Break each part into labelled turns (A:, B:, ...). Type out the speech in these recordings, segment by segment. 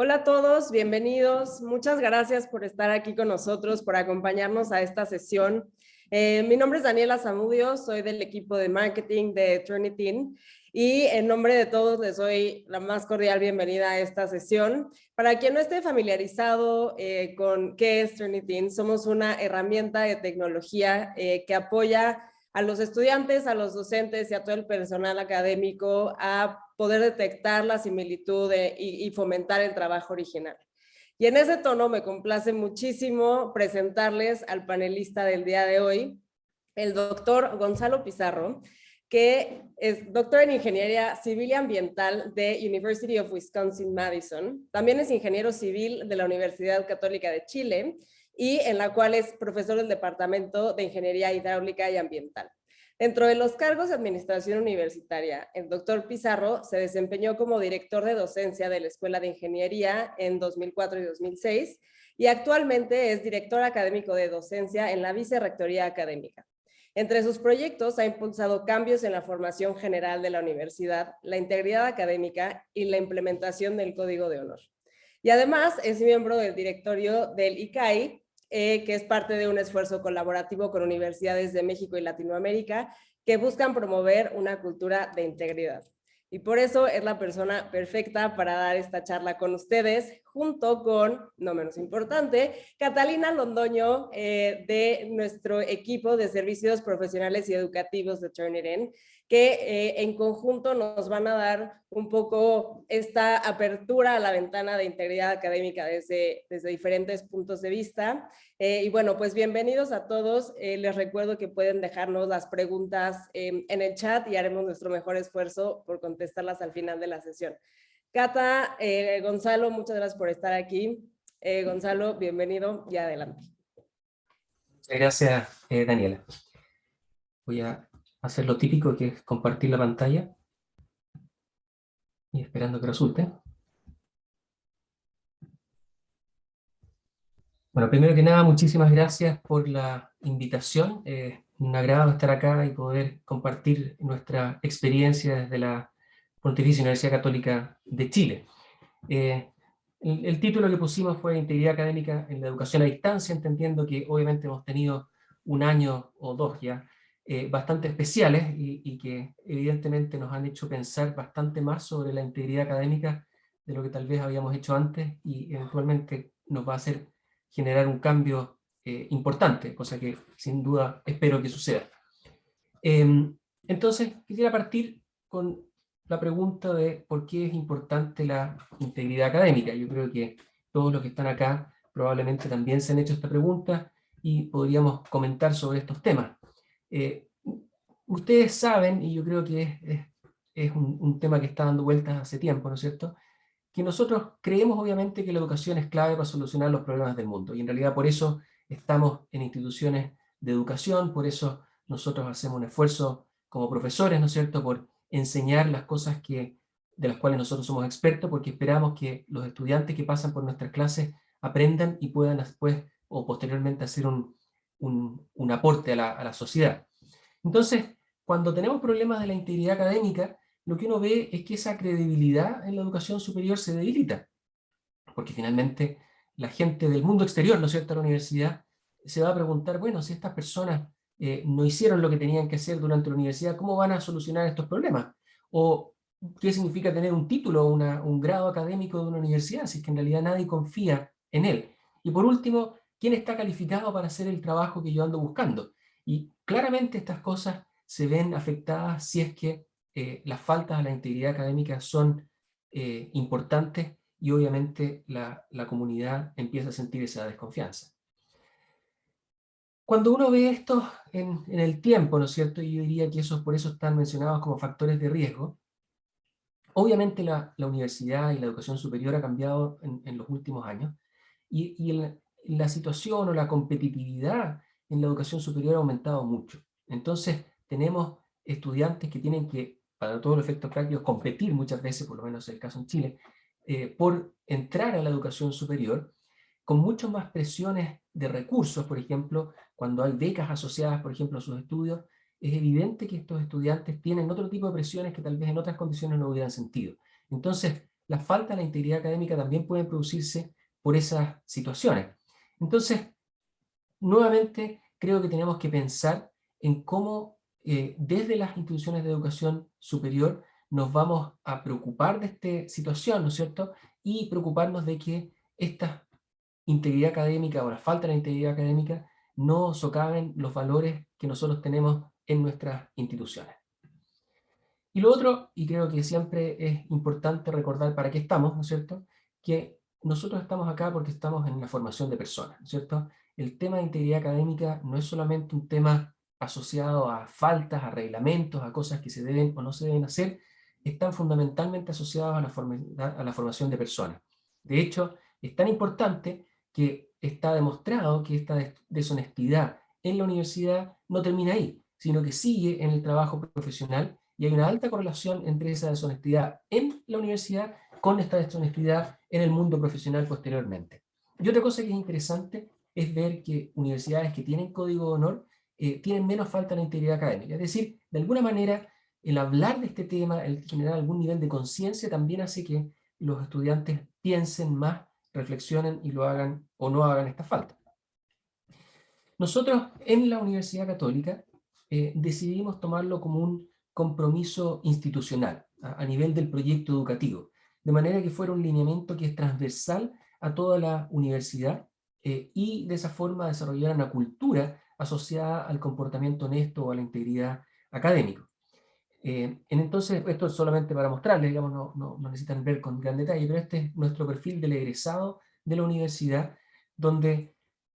A: Hola a todos, bienvenidos. Muchas gracias por estar aquí con nosotros, por acompañarnos a esta sesión. Mi nombre es Daniela Zamudio, soy del equipo de marketing de Turnitin y en nombre de todos les doy la más cordial bienvenida a esta sesión. Para quien no esté familiarizado con qué es Turnitin, somos una herramienta de tecnología que apoya a los estudiantes, a los docentes y a todo el personal académico a poder detectar la similitud y fomentar el trabajo original. Y en ese tono me complace muchísimo presentarles al panelista del día de hoy, el doctor Gonzalo Pizarro, que es doctor en Ingeniería Civil y Ambiental de University of Wisconsin-Madison. También es ingeniero civil de la Universidad Católica de Chile y en la cual es profesor del Departamento de Ingeniería Hidráulica y Ambiental. Dentro de los cargos de administración universitaria, el doctor Pizarro se desempeñó como director de docencia de la Escuela de Ingeniería en 2004 y 2006 y actualmente es director académico de docencia en la Vicerrectoría Académica. Entre sus proyectos ha impulsado cambios en la formación general de la universidad, la integridad académica y la implementación del Código de Honor. Y además es miembro del directorio del ICAI, que es parte de un esfuerzo colaborativo con universidades de México y Latinoamérica que buscan promover una cultura de integridad. Y por eso es la persona perfecta para dar esta charla con ustedes, junto con, no menos importante, Catalina Londoño, de nuestro equipo de servicios profesionales y educativos de Turnitin, que en conjunto nos van a dar un poco esta apertura a la ventana de integridad académica desde diferentes puntos de vista. Y bueno, pues bienvenidos a todos. Les recuerdo que pueden dejarnos las preguntas en el chat y haremos nuestro mejor esfuerzo por contestarlas al final de la sesión. Cata, Gonzalo, muchas gracias por estar aquí. Gonzalo, bienvenido y adelante.
B: Muchas gracias, Daniela. Voy a hacer lo típico, que es compartir la pantalla y esperando que resulte. Bueno, primero que nada, muchísimas gracias por la invitación. Un agrado estar acá y poder compartir nuestra experiencia desde la Pontificia Universidad Católica de Chile. El título que pusimos fue Integridad Académica en la Educación a Distancia, entendiendo que obviamente hemos tenido un año o dos ya bastante especiales y que evidentemente nos han hecho pensar bastante más sobre la integridad académica de lo que tal vez habíamos hecho antes, y eventualmente nos va a hacer generar un cambio importante, cosa que sin duda espero que suceda. Entonces, quisiera partir con la pregunta de por qué es importante la integridad académica. Yo creo que todos los que están acá probablemente también se han hecho esta pregunta y podríamos comentar sobre estos temas. Ustedes saben, y yo creo que es un tema que está dando vueltas hace tiempo, ¿no es cierto?, que nosotros creemos obviamente que la educación es clave para solucionar los problemas del mundo, y en realidad por eso estamos en instituciones de educación, por eso nosotros hacemos un esfuerzo como profesores, ¿no es cierto?, por enseñar las cosas de las cuales nosotros somos expertos, porque esperamos que los estudiantes que pasan por nuestras clases aprendan y puedan después o posteriormente hacer un aporte a la sociedad. Entonces, cuando tenemos problemas de la integridad académica, lo que uno ve es que esa credibilidad en la educación superior se debilita, porque finalmente la gente del mundo exterior, ¿no es cierto?, a la universidad, se va a preguntar, bueno, si estas personas no hicieron lo que tenían que hacer durante la universidad, ¿cómo van a solucionar estos problemas? O, ¿qué significa tener un título o un grado académico de una universidad, si es que en realidad nadie confía en él? Y por último, ¿quién está calificado para hacer el trabajo que yo ando buscando? Y claramente estas cosas se ven afectadas si es que las faltas a la integridad académica son importantes, y obviamente la comunidad empieza a sentir esa desconfianza. Cuando uno ve esto en el tiempo, ¿no es cierto?, y yo diría que por eso están mencionados como factores de riesgo, obviamente la universidad y la educación superior ha cambiado en los últimos años, y la situación o la competitividad en la educación superior ha aumentado mucho. Entonces tenemos estudiantes que tienen que, para todos los efectos prácticos, competir muchas veces, por lo menos es el caso en Chile, por entrar a la educación superior, con muchas más presiones de recursos. Por ejemplo, cuando hay becas asociadas, por ejemplo, a sus estudios, es evidente que estos estudiantes tienen otro tipo de presiones que tal vez en otras condiciones no hubieran sentido. Entonces, la falta de la integridad académica también pueden producirse por esas situaciones. Entonces, nuevamente, creo que tenemos que pensar en cómo desde las instituciones de educación superior nos vamos a preocupar de esta situación, ¿no es cierto? Y preocuparnos de que esta integridad académica o la falta de la integridad académica no socaven los valores que nosotros tenemos en nuestras instituciones. Y lo otro, y creo que siempre es importante recordar para qué estamos, ¿no es cierto?, que nosotros estamos acá porque estamos en la formación de personas, ¿no es cierto? El tema de integridad académica no es solamente un tema asociado a faltas, a reglamentos, a cosas que se deben o no se deben hacer, están fundamentalmente asociados a la formación de personas. De hecho, es tan importante que está demostrado que esta deshonestidad en la universidad no termina ahí, sino que sigue en el trabajo profesional, y hay una alta correlación entre esa deshonestidad en la universidad con esta deshonestidad en el mundo profesional posteriormente. Y otra cosa que es interesante es ver que universidades que tienen código de honor tienen menos falta de integridad académica. Es decir, de alguna manera, el hablar de este tema, el generar algún nivel de conciencia, también hace que los estudiantes piensen más, reflexionen y lo hagan o no hagan esta falta. Nosotros en la Universidad Católica decidimos tomarlo como un compromiso institucional a nivel del proyecto educativo, de manera que fuera un lineamiento que es transversal a toda la universidad y de esa forma desarrollar una cultura asociada al comportamiento honesto o a la integridad académica. Entonces, esto es solamente para mostrarles, digamos, no necesitan ver con gran detalle, pero este es nuestro perfil del egresado de la universidad, donde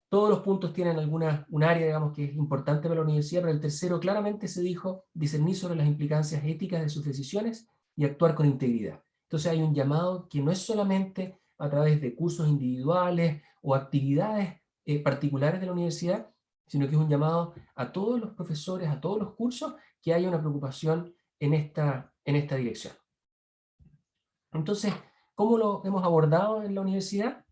B: todos los puntos tienen un área, digamos, que es importante para la universidad, pero el tercero claramente se dijo discernir sobre las implicancias éticas de sus decisiones y actuar con integridad. Entonces hay un llamado que no es solamente a través de cursos individuales o actividades particulares de la universidad, sino que es un llamado a todos los profesores, a todos los cursos, que haya una preocupación en esta dirección. Entonces, ¿cómo lo hemos abordado en la universidad?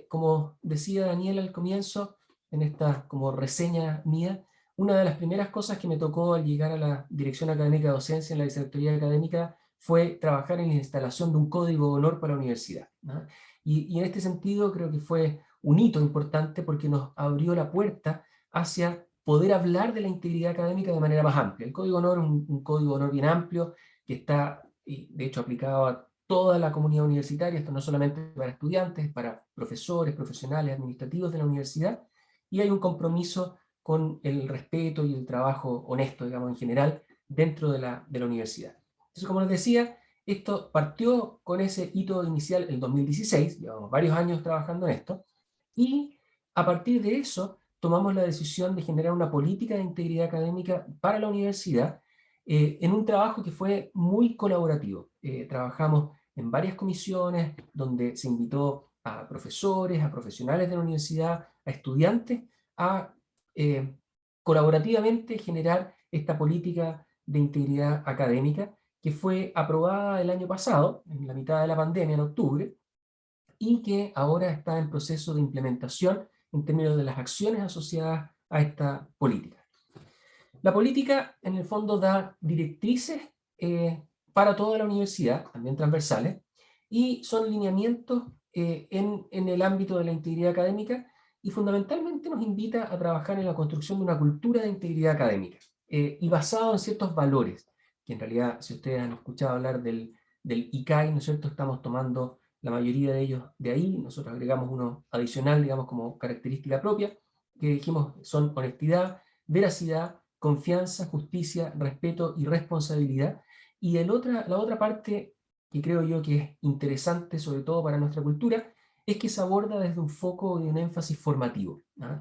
B: Como decía Daniel al comienzo, en esta como reseña mía, una de las primeras cosas que me tocó al llegar a la Dirección Académica de Docencia en la Vicerrectoría Académica fue trabajar en la instalación de un código de honor para la universidad, ¿no? Y en este sentido creo que fue un hito importante porque nos abrió la puerta hacia poder hablar de la integridad académica de manera más amplia. El código de honor es un código de honor bien amplio que está, de hecho, aplicado a toda la comunidad universitaria, esto no solamente para estudiantes, para profesores, profesionales, administrativos de la universidad, y hay un compromiso con el respeto y el trabajo honesto, digamos, en general, dentro de la universidad. Entonces, como les decía, esto partió con ese hito inicial el 2016, llevamos varios años trabajando en esto, y a partir de eso tomamos la decisión de generar una política de integridad académica para la universidad, en un trabajo que fue muy colaborativo. Trabajamos en varias comisiones donde se invitó a profesores, a profesionales de la universidad, a estudiantes, a colaborativamente generar esta política de integridad académica que fue aprobada el año pasado, en la mitad de la pandemia, en octubre, y que ahora está en proceso de implementación en términos de las acciones asociadas a esta política. La política, en el fondo, da directrices para toda la universidad, también transversales, y son lineamientos en el ámbito de la integridad académica y fundamentalmente nos invita a trabajar en la construcción de una cultura de integridad académica y basado en ciertos valores, que en realidad, si ustedes han escuchado hablar del ICAI, ¿no es cierto?, estamos tomando la mayoría de ellos de ahí, nosotros agregamos uno adicional, digamos, como característica propia, que dijimos son honestidad, veracidad, confianza, justicia, respeto y responsabilidad. Y la otra parte que creo yo que es interesante, sobre todo para nuestra cultura, es que se aborda desde un foco y un énfasis formativo, ¿no?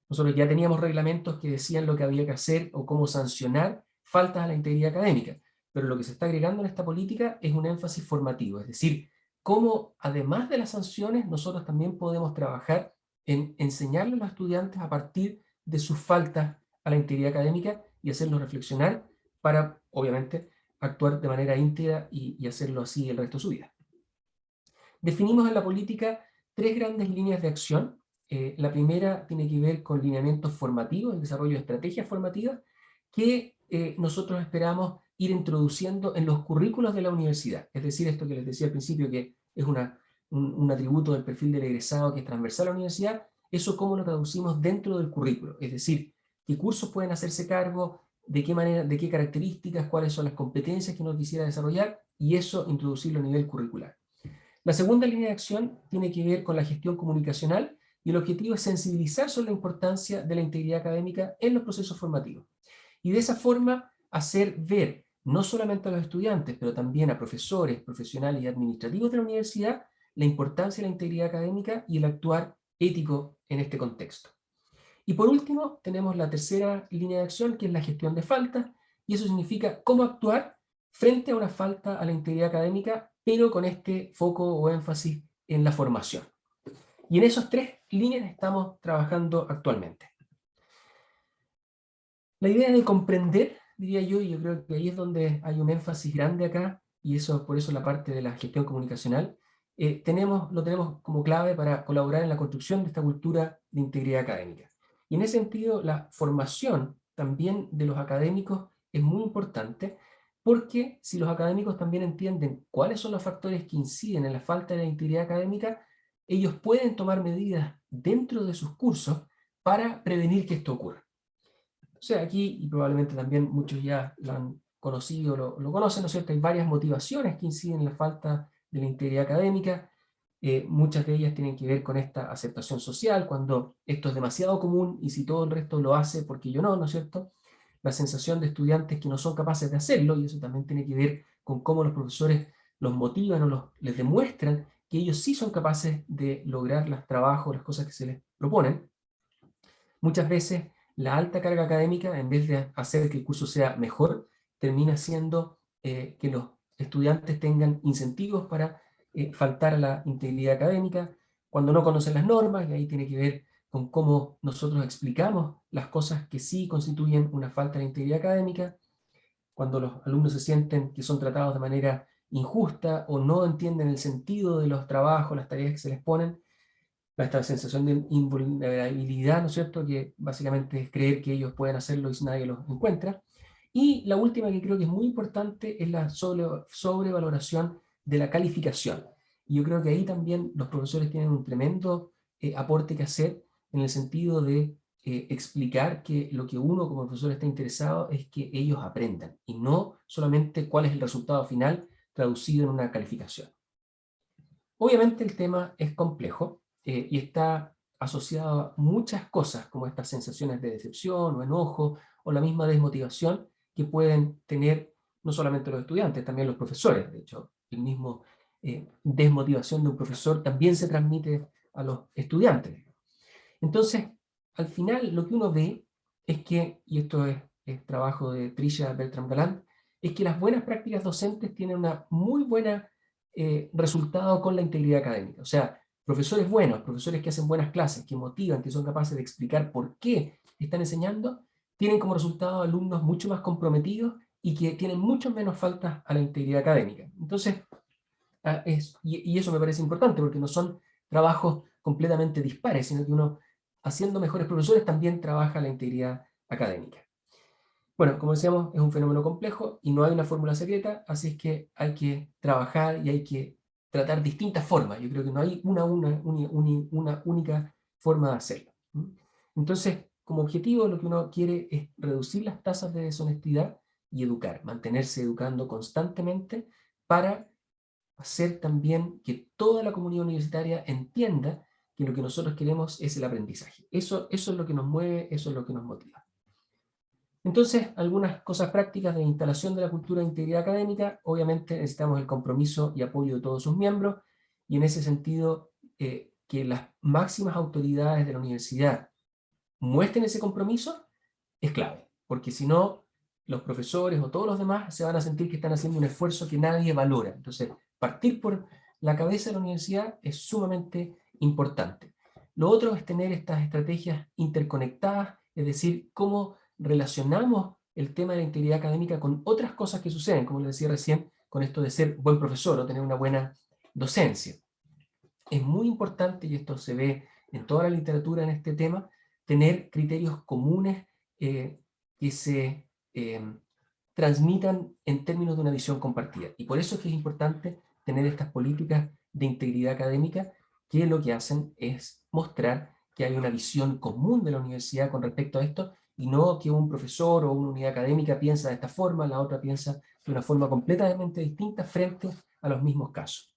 B: Nosotros ya teníamos reglamentos que decían lo que había que hacer o cómo sancionar faltas a la integridad académica, pero lo que se está agregando en esta política es un énfasis formativo, es decir, cómo además de las sanciones nosotros también podemos trabajar en enseñarle a los estudiantes a partir de sus faltas a la integridad académica y hacerlos reflexionar para, obviamente, actuar de manera íntegra y hacerlo así el resto de su vida. Definimos en la política tres grandes líneas de acción. La primera tiene que ver con lineamientos formativos, el desarrollo de estrategias formativas, que nosotros esperamos ir introduciendo en los currículos de la universidad. Es decir, esto que les decía al principio, que es un atributo del perfil del egresado que es transversal a la universidad, eso cómo lo traducimos dentro del currículo. Es decir, qué cursos pueden hacerse cargo, de qué manera, de qué características, cuáles son las competencias que uno quisiera desarrollar, y eso introducirlo a nivel curricular. La segunda línea de acción tiene que ver con la gestión comunicacional, y el objetivo es sensibilizar sobre la importancia de la integridad académica en los procesos formativos. Y de esa forma hacer ver no solamente a los estudiantes, pero también a profesores, profesionales y administrativos de la universidad la importancia de la integridad académica y el actuar ético en este contexto. Y por último, tenemos la tercera línea de acción, que es la gestión de faltas, y eso significa cómo actuar frente a una falta a la integridad académica, pero con este foco o énfasis en la formación. Y en esas tres líneas estamos trabajando actualmente. La idea de comprender, diría yo, y yo creo que ahí es donde hay un énfasis grande acá, y eso, por eso la parte de la gestión comunicacional, lo tenemos como clave para colaborar en la construcción de esta cultura de integridad académica. Y en ese sentido, la formación también de los académicos es muy importante, porque si los académicos también entienden cuáles son los factores que inciden en la falta de la integridad académica, ellos pueden tomar medidas dentro de sus cursos para prevenir que esto ocurra. O sea, aquí, y probablemente también muchos ya lo han conocido, lo conocen, ¿no es cierto? Hay varias motivaciones que inciden en la falta de la integridad académica. Muchas de ellas tienen que ver con esta aceptación social, cuando esto es demasiado común y si todo el resto lo hace, ¿por qué yo no? ¿No es cierto? La sensación de estudiantes que no son capaces de hacerlo, y eso también tiene que ver con cómo los profesores los motivan o les demuestran que ellos sí son capaces de lograr los trabajos, las cosas que se les proponen. Muchas veces la alta carga académica, en vez de hacer que el curso sea mejor, termina haciendo que los estudiantes tengan incentivos para faltar a la integridad académica, cuando no conocen las normas, y ahí tiene que ver con cómo nosotros explicamos las cosas que sí constituyen una falta de integridad académica, cuando los alumnos se sienten que son tratados de manera injusta o no entienden el sentido de los trabajos, las tareas que se les ponen, esta sensación de invulnerabilidad, ¿no es cierto?, que básicamente es creer que ellos pueden hacerlo y nadie los encuentra. Y la última, que creo que es muy importante, es la sobrevaloración de la calificación. Y yo creo que ahí también los profesores tienen un tremendo aporte que hacer, en el sentido de explicar que lo que uno como profesor está interesado es que ellos aprendan, y no solamente cuál es el resultado final traducido en una calificación. Obviamente el tema es complejo, y está asociado a muchas cosas, como estas sensaciones de decepción o enojo, o la misma desmotivación que pueden tener no solamente los estudiantes, también los profesores. De hecho, el mismo desmotivación de un profesor también se transmite a los estudiantes. Entonces, al final lo que uno ve es que, y esto es trabajo de Trisha Bertram-Galland, es que las buenas prácticas docentes tienen una muy buena resultado con la integridad académica. O sea, profesores buenos, profesores que hacen buenas clases, que motivan, que son capaces de explicar por qué están enseñando, tienen como resultado alumnos mucho más comprometidos y que tienen mucho menos faltas a la integridad académica. Entonces, y eso me parece importante, porque no son trabajos completamente dispares, sino que uno, haciendo mejores profesores, también trabaja la integridad académica. Bueno, como decíamos, es un fenómeno complejo y no hay una fórmula secreta, así es que hay que trabajar y hay que tratar distintas formas. Yo creo que no hay una única forma de hacerlo. Entonces, como objetivo, lo que uno quiere es reducir las tasas de deshonestidad y educar, mantenerse educando constantemente para hacer también que toda la comunidad universitaria entienda que lo que nosotros queremos es el aprendizaje. Eso es lo que nos mueve, eso es lo que nos motiva. Entonces, algunas cosas prácticas de instalación de la cultura de integridad académica. Obviamente necesitamos el compromiso y apoyo de todos sus miembros, y en ese sentido, que las máximas autoridades de la universidad muestren ese compromiso es clave, porque si no, los profesores o todos los demás se van a sentir que están haciendo un esfuerzo que nadie valora. Entonces, partir por la cabeza de la universidad es sumamente importante. Lo otro es tener estas estrategias interconectadas, es decir, cómo relacionamos el tema de la integridad académica con otras cosas que suceden, como les decía recién, con esto de ser buen profesor o tener una buena docencia. Es muy importante, y esto se ve en toda la literatura en este tema, tener criterios comunes que se transmitan en términos de una visión compartida. Y por eso es que es importante tener estas políticas de integridad académica que lo que hacen es mostrar que hay una visión común de la universidad con respecto a esto y no que un profesor o una unidad académica piensa de esta forma, la otra piensa de una forma completamente distinta frente a los mismos casos.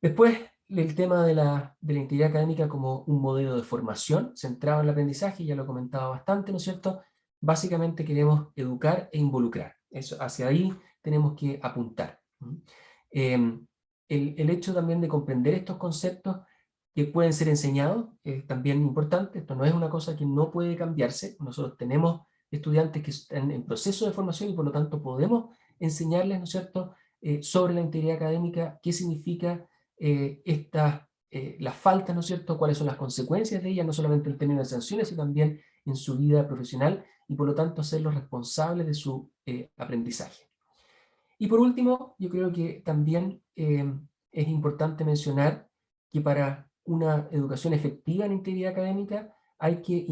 B: Después, el tema de la integridad académica como un modelo de formación centrado en el aprendizaje, ya lo he comentado bastante, ¿no es cierto? Básicamente queremos educar e involucrar. Eso, hacia ahí tenemos que apuntar. El hecho también de comprender estos conceptos que pueden ser enseñados es también importante. Esto no es una cosa que no puede cambiarse. Nosotros tenemos estudiantes que están en proceso de formación y por lo tanto podemos enseñarles, ¿no es cierto?, sobre la integridad académica, qué significa las faltas, ¿no es cierto?, cuáles son las consecuencias de ellas, no solamente en términos de sanciones, sino también en su vida profesional, y por lo tanto hacerlos responsables de su aprendizaje. Y por último, yo creo que también es importante mencionar que para una educación efectiva en integridad académica hay que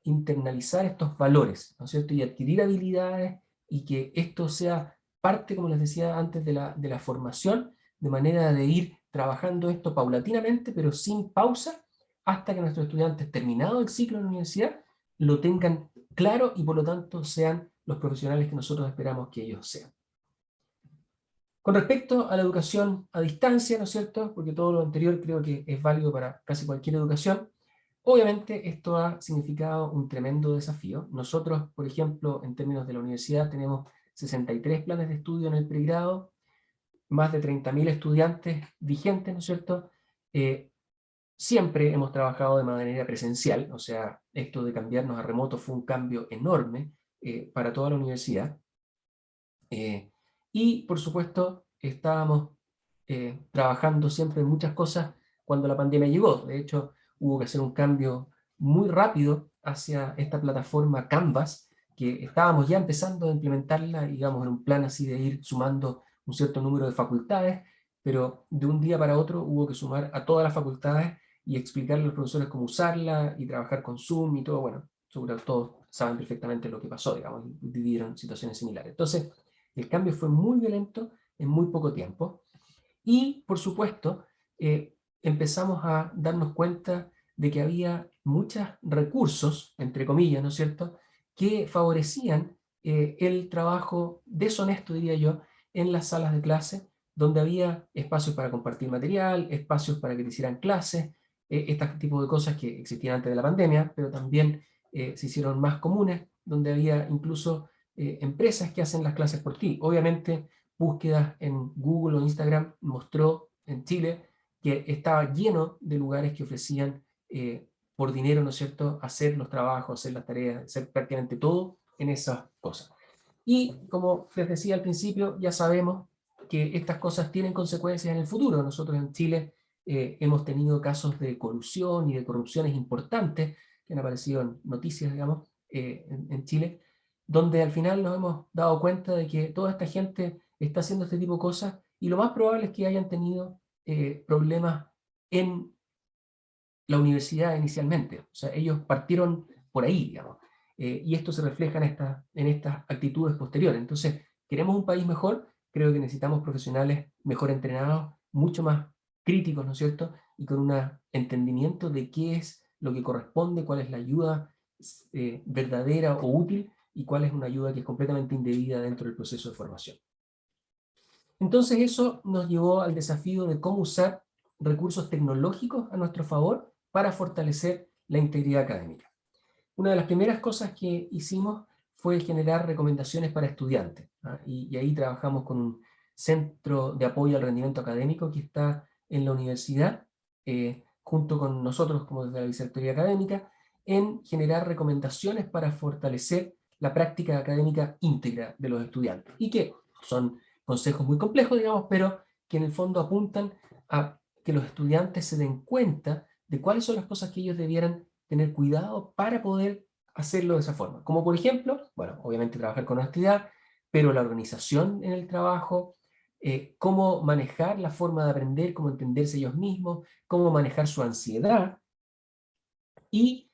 B: internalizar estos valores, ¿no es cierto?, y adquirir habilidades, y que esto sea parte, como les decía antes, de la formación, de manera de ir trabajando esto paulatinamente, pero sin pausa, hasta que nuestros estudiantes, terminado el ciclo en la universidad, lo tengan claro y por lo tanto sean los profesionales que nosotros esperamos que ellos sean. Con respecto a la educación a distancia, ¿no es cierto?, porque todo lo anterior creo que es válido para casi cualquier educación, obviamente esto ha significado un tremendo desafío. Nosotros, por ejemplo, en términos de la universidad, tenemos 63 planes de estudio en el pregrado, más de 30.000 estudiantes vigentes, ¿no es cierto? Siempre hemos trabajado de manera presencial, o sea, esto de cambiarnos a remoto fue un cambio enorme para toda la universidad. Y, por supuesto, estábamos trabajando siempre en muchas cosas cuando la pandemia llegó. De hecho, hubo que hacer un cambio muy rápido hacia esta plataforma Canvas, que estábamos ya empezando a implementarla, digamos, en un plan así de ir sumando un cierto número de facultades, pero de un día para otro hubo que sumar a todas las facultades y explicarle a los profesores cómo usarla y trabajar con Zoom y todo. Bueno, seguro que todos saben perfectamente lo que pasó, digamos, y vivieron situaciones similares. Entonces, el cambio fue muy violento en muy poco tiempo y, por supuesto, empezamos a darnos cuenta de que había muchos recursos, entre comillas, ¿no es cierto?, que favorecían el trabajo deshonesto, diría yo, en las salas de clase, donde había espacios para compartir material, espacios para que te hicieran clases, este tipo de cosas que existían antes de la pandemia, pero también se hicieron más comunes, donde había incluso empresas que hacen las clases por ti. Obviamente, búsquedas en Google o Instagram mostró en Chile que estaba lleno de lugares que ofrecían por dinero, ¿no es cierto?, hacer los trabajos, hacer las tareas, hacer prácticamente todo en esas cosas. Y como les decía al principio, ya sabemos que estas cosas tienen consecuencias en el futuro. Nosotros en Chile hemos tenido casos de colusión y de corrupciones importantes que han aparecido en noticias, digamos, en Chile, donde al final nos hemos dado cuenta de que toda esta gente está haciendo este tipo de cosas y lo más probable es que hayan tenido problemas en la universidad inicialmente. O sea, ellos partieron por ahí, digamos. Y esto se refleja en estas actitudes posteriores. Entonces, queremos un país mejor, creo que necesitamos profesionales mejor entrenados, mucho más críticos, ¿no es cierto?, y con un entendimiento de qué es lo que corresponde, cuál es la ayuda verdadera o útil, y cuál es una ayuda que es completamente indebida dentro del proceso de formación. Entonces eso nos llevó al desafío de cómo usar recursos tecnológicos a nuestro favor para fortalecer la integridad académica. Una de las primeras cosas que hicimos fue generar recomendaciones para estudiantes, ¿ah? Y ahí trabajamos con un centro de apoyo al rendimiento académico que está en la universidad, junto con nosotros como desde la Vicerrectoría Académica, en generar recomendaciones para fortalecer la práctica académica íntegra de los estudiantes, y que son consejos muy complejos, digamos, pero que en el fondo apuntan a que los estudiantes se den cuenta de cuáles son las cosas que ellos debieran tener cuidado para poder hacerlo de esa forma. Como por ejemplo, bueno, obviamente trabajar con honestidad, pero la organización en el trabajo, cómo manejar la forma de aprender, cómo entenderse ellos mismos, cómo manejar su ansiedad y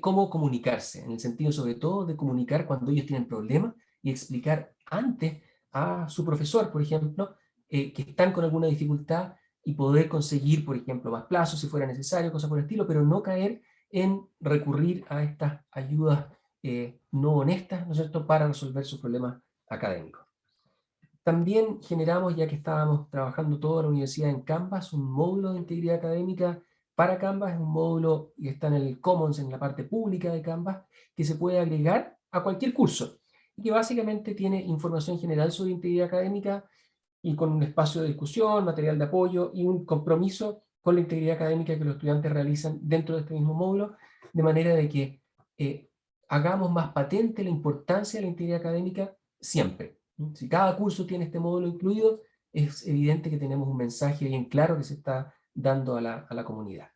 B: cómo comunicarse, en el sentido sobre todo de comunicar cuando ellos tienen problemas y explicar antes a su profesor, por ejemplo, que están con alguna dificultad y poder conseguir, por ejemplo, más plazos si fuera necesario, cosas por el estilo, pero no caer en recurrir a estas ayudas no honestas, ¿no es cierto?, para resolver sus problemas académicos. También generamos, ya que estábamos trabajando toda la universidad en Canvas, un módulo de integridad académica para Canvas. Es un módulo que está en el Commons, en la parte pública de Canvas, que se puede agregar a cualquier curso y que básicamente tiene información general sobre integridad académica y con un espacio de discusión, material de apoyo y un compromiso con la integridad académica que los estudiantes realizan dentro de este mismo módulo, de manera de que hagamos más patente la importancia de la integridad académica siempre. Si cada curso tiene este módulo incluido, es evidente que tenemos un mensaje bien claro que se está dando a la comunidad.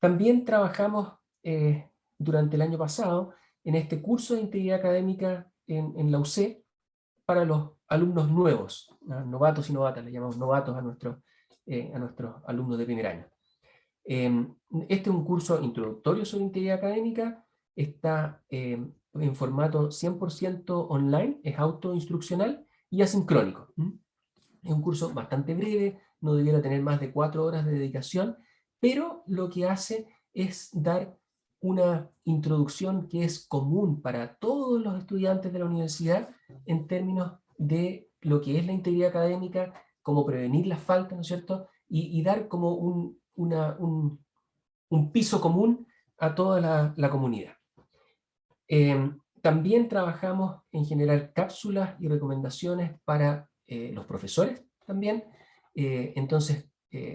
B: También trabajamos durante el año pasado en este curso de integridad académica en la UC para los alumnos nuevos, novatos y novatas, le llamamos novatos a nuestros alumnos de primer año. Este es un curso introductorio sobre integridad académica, está en formato 100% online, es autoinstruccional y asincrónico. Es un curso bastante breve, no debiera tener más de 4 horas de dedicación, pero lo que hace es dar una introducción que es común para todos los estudiantes de la universidad en términos de lo que es la integridad académica, cómo prevenir las faltas, ¿no es cierto? Y dar como un piso común a toda la comunidad. También trabajamos en generar cápsulas y recomendaciones para los profesores también. Entonces,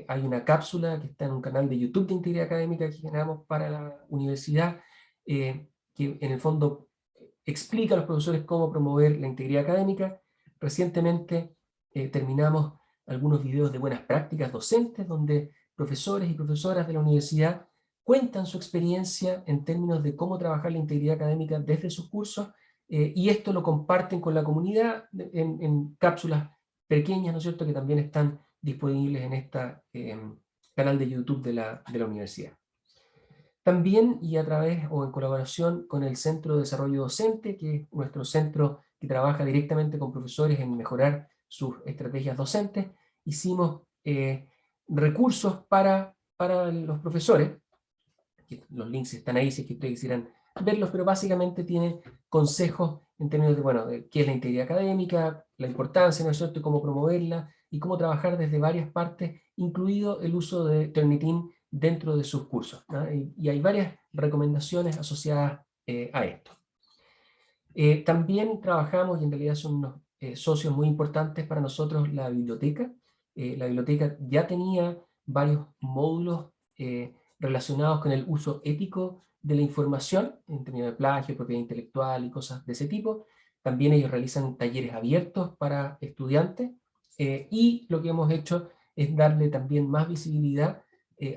B: hay una cápsula que está en un canal de YouTube de integridad académica que generamos para la universidad, que en el fondo explica a los profesores cómo promover la integridad académica. Recientemente terminamos algunos videos de buenas prácticas docentes, donde profesores y profesoras de la universidad cuentan su experiencia en términos de cómo trabajar la integridad académica desde sus cursos, y esto lo comparten con la comunidad en cápsulas pequeñas, ¿no es cierto?, que también están disponibles en este canal de YouTube de la universidad. También, y a través o en colaboración con el Centro de Desarrollo Docente, que es nuestro centro que trabaja directamente con profesores en mejorar sus estrategias docentes, hicimos recursos para los profesores. Los links están ahí si es que ustedes quisieran verlos, pero básicamente tiene consejos en términos de, bueno, de qué es la integridad académica, la importancia, ¿no es cierto?, y cómo promoverla, y cómo trabajar desde varias partes, incluido el uso de Turnitin dentro de sus cursos, ¿no? Y hay varias recomendaciones asociadas a esto. También trabajamos, y en realidad son unos socios muy importantes para nosotros, la biblioteca. La biblioteca ya tenía varios módulos relacionados con el uso ético de la información, en términos de plagio, propiedad intelectual y cosas de ese tipo. También ellos realizan talleres abiertos para estudiantes, y lo que hemos hecho es darle también más visibilidad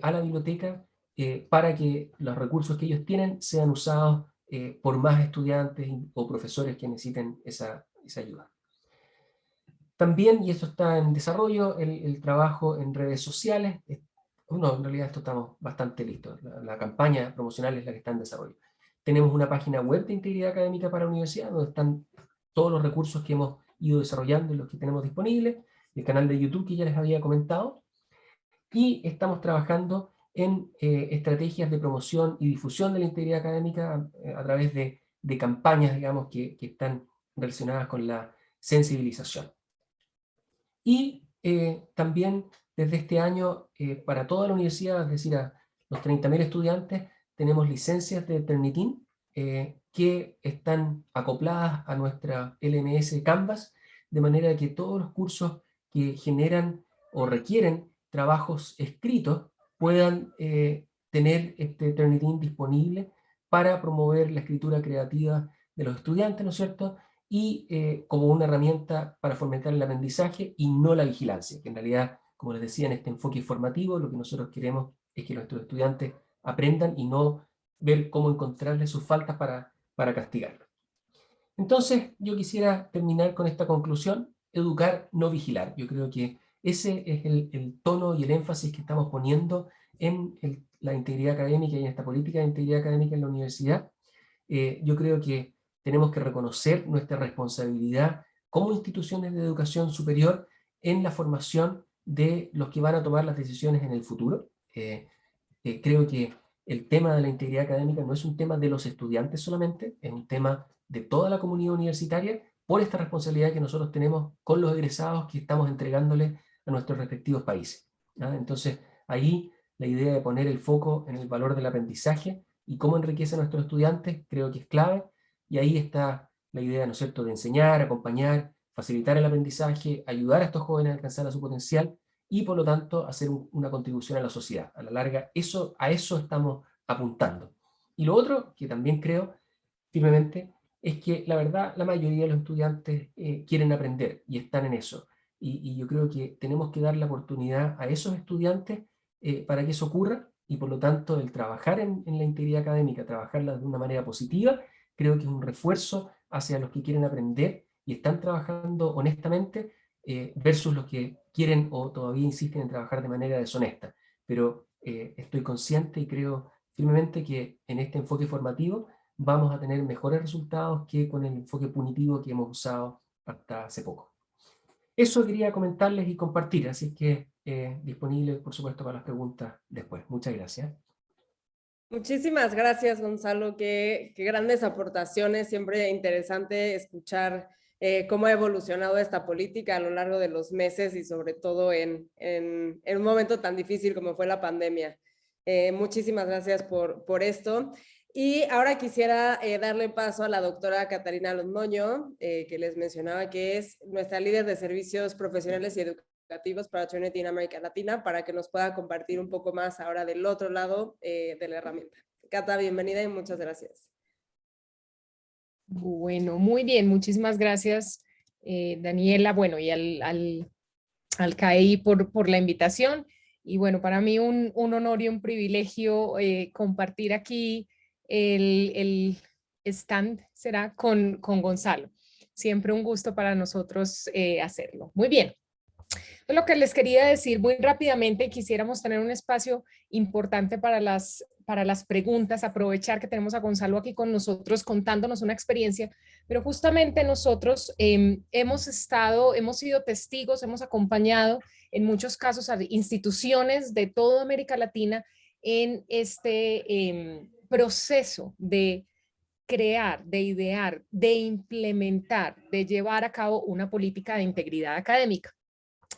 B: a la biblioteca para que los recursos que ellos tienen sean usados por más estudiantes o profesores que necesiten esa ayuda. También, y esto está en desarrollo, el trabajo en redes sociales. No, en realidad esto estamos bastante listos. La campaña promocional es la que está en desarrollo. Tenemos una página web de integridad académica para la universidad, donde están todos los recursos que hemos ido desarrollando y los que tenemos disponibles, el canal de YouTube que ya les había comentado, y estamos trabajando en estrategias de promoción y difusión de la integridad académica a través de campañas, digamos, que están relacionadas con la sensibilización. Y también desde este año, para toda la universidad, es decir, a los 30.000 estudiantes, tenemos licencias de Turnitin que están acopladas a nuestra LMS Canvas, de manera que todos los cursos que generan o requieren trabajos escritos puedan tener este Turnitin disponible para promover la escritura creativa de los estudiantes, ¿no es cierto?, y como una herramienta para fomentar el aprendizaje y no la vigilancia, que en realidad, como les decía, en este enfoque formativo, lo que nosotros queremos es que nuestros estudiantes aprendan y no ver cómo encontrarles sus faltas para castigarlos. Entonces, yo quisiera terminar con esta conclusión: educar, no vigilar. Yo creo que ese es el tono y el énfasis que estamos poniendo en la integridad académica y en esta política de integridad académica en la universidad. Yo creo que tenemos que reconocer nuestra responsabilidad como instituciones de educación superior en la formación de los que van a tomar las decisiones en el futuro. Creo que el tema de la integridad académica no es un tema de los estudiantes solamente, es un tema de toda la comunidad universitaria por esta responsabilidad que nosotros tenemos con los egresados que estamos entregándole a nuestros respectivos países. ¿Ah? Entonces, ahí la idea de poner el foco en el valor del aprendizaje y cómo enriquece a nuestros estudiantes creo que es clave, y ahí está la idea, ¿no es cierto?, de enseñar, acompañar, facilitar el aprendizaje, ayudar a estos jóvenes a alcanzar a su potencial y por lo tanto hacer una contribución a la sociedad. A la larga, a eso estamos apuntando. Y lo otro, que también creo firmemente, es que la verdad la mayoría de los estudiantes quieren aprender y están en eso. Y yo creo que tenemos que dar la oportunidad a esos estudiantes para que eso ocurra, y por lo tanto el trabajar en la integridad académica, trabajarla de una manera positiva, creo que es un refuerzo hacia los que quieren aprender y están trabajando honestamente versus los que quieren o todavía insisten en trabajar de manera deshonesta. Pero estoy consciente y creo firmemente que en este enfoque formativo vamos a tener mejores resultados que con el enfoque punitivo que hemos usado hasta hace poco. Eso quería comentarles y compartir, así que disponible, por supuesto, para las preguntas después. Muchas gracias.
A: Muchísimas gracias, Gonzalo. Qué grandes aportaciones. Siempre interesante escuchar cómo ha evolucionado esta política a lo largo de los meses y sobre todo en un momento tan difícil como fue la pandemia. Muchísimas gracias por esto. Y ahora quisiera darle paso a la doctora Catarina Londoño, que les mencionaba que es nuestra líder de servicios profesionales y educativos para Trinity en América Latina, para que nos pueda compartir un poco más ahora del otro lado de la herramienta. Cata, bienvenida y muchas gracias.
C: Bueno, muy bien, muchísimas gracias, Daniela, bueno, y al CAEI por la invitación. Y bueno, para mí un honor y un privilegio compartir aquí el stand, será con Gonzalo. Siempre un gusto para nosotros hacerlo. Muy bien. Lo que les quería decir muy rápidamente, quisiéramos tener un espacio importante para las preguntas, aprovechar que tenemos a Gonzalo aquí con nosotros contándonos una experiencia, pero justamente nosotros hemos sido testigos, hemos acompañado en muchos casos a instituciones de toda América Latina en este proceso de crear, de idear, de implementar, de llevar a cabo una política de integridad académica.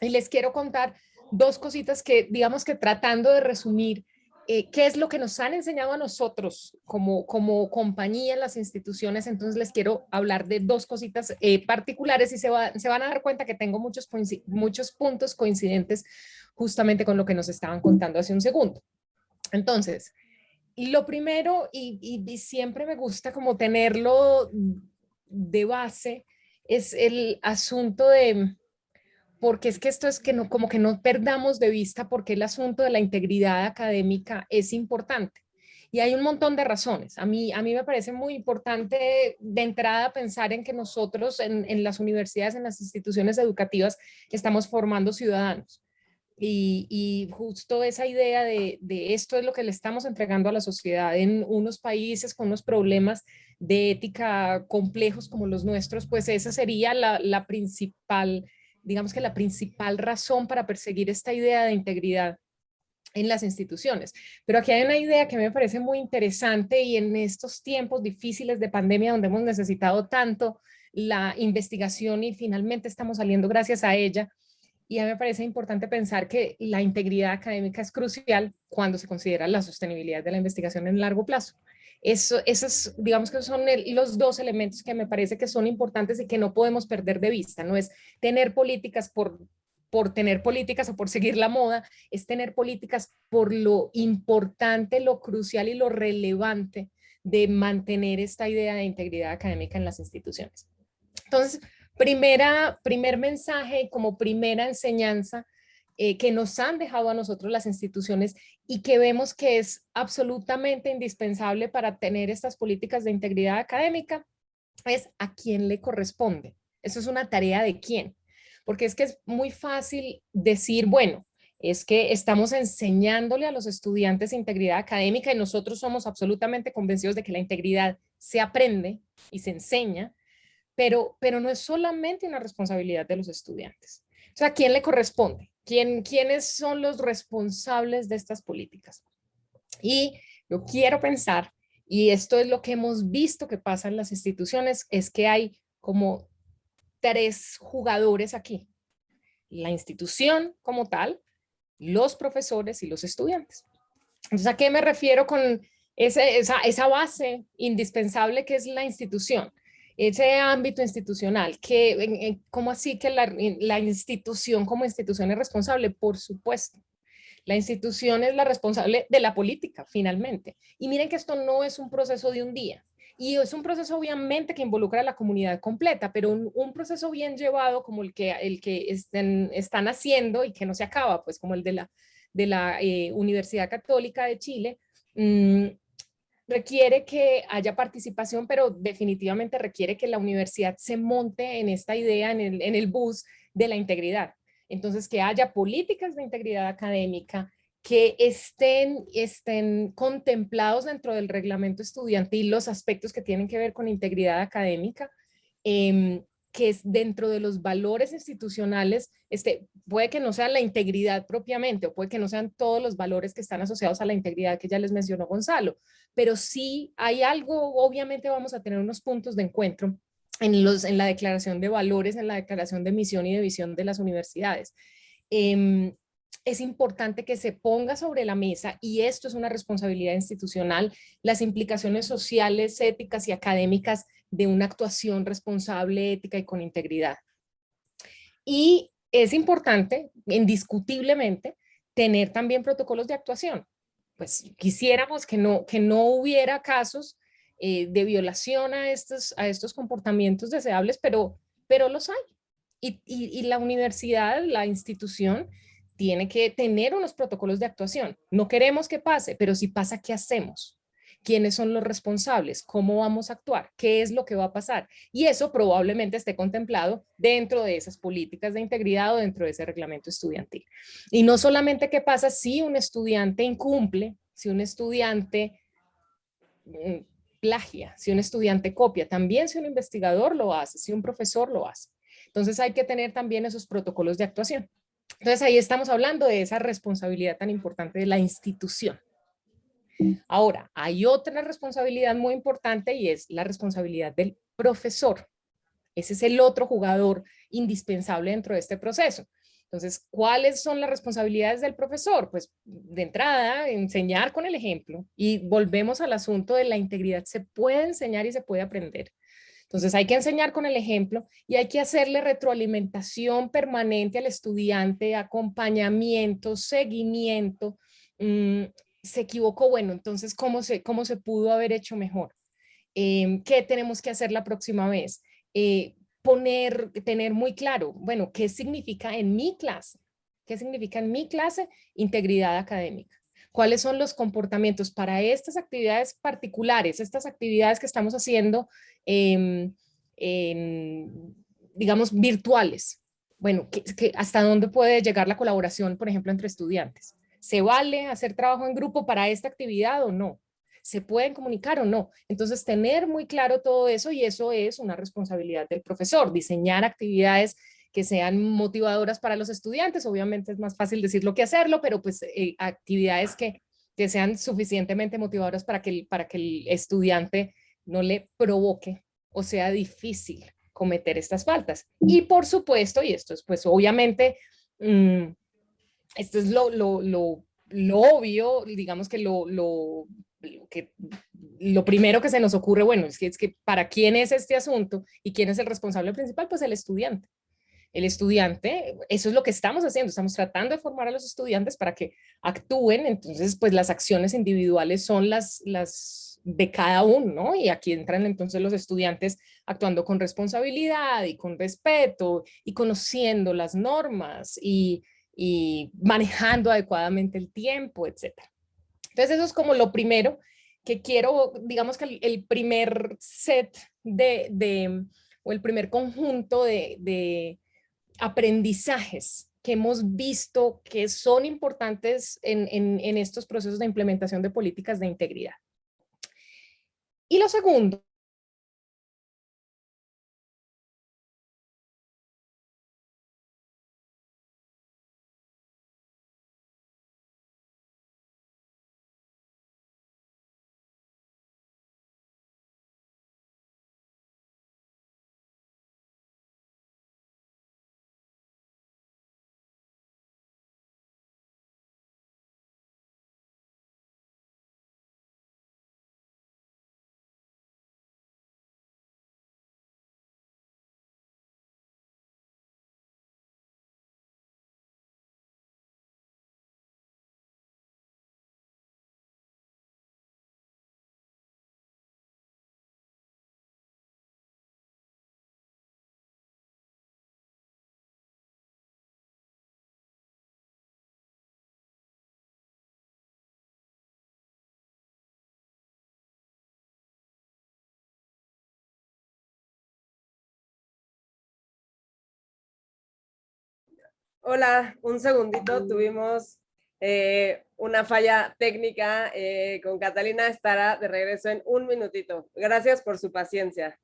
C: Y les quiero contar dos cositas que, digamos que tratando de resumir, qué es lo que nos han enseñado a nosotros como compañía en las instituciones. Entonces les quiero hablar de dos cositas particulares y se van a dar cuenta que tengo muchos puntos coincidentes justamente con lo que nos estaban contando hace un segundo. Entonces, lo primero, y siempre me gusta como tenerlo de base, es el asunto de porque es que esto es que no, como que no perdamos de vista por qué el asunto de la integridad académica es importante. Y hay un montón de razones. A mí me parece muy importante de entrada pensar en que nosotros en las universidades, en las instituciones educativas, estamos formando ciudadanos. Y justo esa idea de esto es lo que le estamos entregando a la sociedad en unos países con unos problemas de ética complejos como los nuestros, pues esa sería la principal, digamos que la principal razón para perseguir esta idea de integridad en las instituciones. Pero aquí hay una idea que me parece muy interesante y en estos tiempos difíciles de pandemia donde hemos necesitado tanto la investigación y finalmente estamos saliendo gracias a ella. Y a mí me parece importante pensar que la integridad académica es crucial cuando se considera la sostenibilidad de la investigación en largo plazo. Esos, digamos que son los dos elementos que me parece que son importantes y que no podemos perder de vista. No es tener políticas por tener políticas o por seguir la moda, es tener políticas por lo importante, lo crucial y lo relevante de mantener esta idea de integridad académica en las instituciones. Entonces, primer mensaje, como primera enseñanza que nos han dejado a nosotros las instituciones y que vemos que es absolutamente indispensable para tener estas políticas de integridad académica, es a quién le corresponde. Eso es una tarea de quién. Porque es que es muy fácil decir, bueno, es que estamos enseñándole a los estudiantes integridad académica y nosotros somos absolutamente convencidos de que la integridad se aprende y se enseña, pero no es solamente una responsabilidad de los estudiantes. O sea, ¿a quién le corresponde? ¿Quiénes son los responsables de estas políticas? Y yo quiero pensar, y esto es lo que hemos visto que pasa en las instituciones, es que hay como 3 jugadores aquí. La institución como tal, los profesores y los estudiantes. Entonces, ¿a qué me refiero con esa base indispensable que es la institución? Ese ámbito institucional, ¿cómo así que la institución como institución es responsable? Por supuesto. La institución es la responsable de la política, finalmente. Y miren que esto no es un proceso de un día. Y es un proceso obviamente que involucra a la comunidad completa, pero un proceso bien llevado como el que están haciendo y que no se acaba, pues como el de la Universidad Católica de Chile, requiere que haya participación, pero definitivamente requiere que la universidad se monte en esta idea, en el bus de la integridad. Entonces, que haya políticas de integridad académica que estén contemplados dentro del reglamento estudiantil los aspectos que tienen que ver con integridad académica, que es dentro de los valores institucionales, puede que no sea la integridad propiamente, o puede que no sean todos los valores que están asociados a la integridad que ya les mencionó Gonzalo, pero sí hay algo, obviamente vamos a tener unos puntos de encuentro en la declaración de valores, en la declaración de misión y de visión de las universidades. Es importante que se ponga sobre la mesa, y esto es una responsabilidad institucional, las implicaciones sociales, éticas y académicas de una actuación responsable, ética y con integridad. Y es importante, indiscutiblemente, tener también protocolos de actuación. Pues quisiéramos que no hubiera casos de violación a estos comportamientos deseables, pero los hay. Y la universidad, la institución, tiene que tener unos protocolos de actuación. No queremos que pase, pero si pasa, ¿qué hacemos? ¿Quiénes son los responsables? ¿Cómo vamos a actuar? ¿Qué es lo que va a pasar? Y eso probablemente esté contemplado dentro de esas políticas de integridad o dentro de ese reglamento estudiantil. Y no solamente qué pasa si un estudiante incumple, si un estudiante plagia, si un estudiante copia, también si un investigador lo hace, si un profesor lo hace. Entonces hay que tener también esos protocolos de actuación. Entonces ahí estamos hablando de esa responsabilidad tan importante de la institución. Ahora, hay otra responsabilidad muy importante y es la responsabilidad del profesor. Ese es el otro jugador indispensable dentro de este proceso. Entonces, ¿cuáles son las responsabilidades del profesor? Pues de entrada, enseñar con el ejemplo, y volvemos al asunto de la integridad. Se puede enseñar y se puede aprender. Entonces hay que enseñar con el ejemplo y hay que hacerle retroalimentación permanente al estudiante, acompañamiento, seguimiento. Se equivocó, bueno, entonces ¿cómo se pudo haber hecho mejor? ¿Qué tenemos que hacer la próxima vez? Tener muy claro, bueno, ¿qué significa en mi clase? ¿Qué significa en mi clase integridad académica? ¿Cuáles son los comportamientos para estas actividades particulares, estas actividades que estamos haciendo, digamos, virtuales? Bueno, ¿hasta dónde puede llegar la colaboración, por ejemplo, entre estudiantes? ¿Se vale hacer trabajo en grupo para esta actividad o no? ¿Se pueden comunicar o no? Entonces, tener muy claro todo eso, y eso es una responsabilidad del profesor, diseñar actividades que sean motivadoras para los estudiantes. Obviamente es más fácil decirlo que hacerlo, pero pues actividades que sean suficientemente motivadoras para que el estudiante no le provoque o sea difícil cometer estas faltas. Y por supuesto, y esto es pues obviamente, esto es lo obvio, digamos que lo primero que se nos ocurre, bueno, es que para quién es este asunto y quién es el responsable principal, pues el estudiante. El estudiante, eso es lo que estamos haciendo, estamos tratando de formar a los estudiantes para que actúen. Entonces pues las acciones individuales son las de cada uno, ¿no? Y aquí entran entonces los estudiantes actuando con responsabilidad y con respeto y conociendo las normas y manejando adecuadamente el tiempo, etcétera. Entonces eso es como lo primero que quiero, digamos que el primer set o el primer conjunto de aprendizajes que hemos visto que son importantes en estos procesos de implementación de políticas de integridad. Y lo segundo,
A: Hola, un segundito, tuvimos una falla técnica con Catalina, estará de regreso en un minutito. Gracias por su paciencia.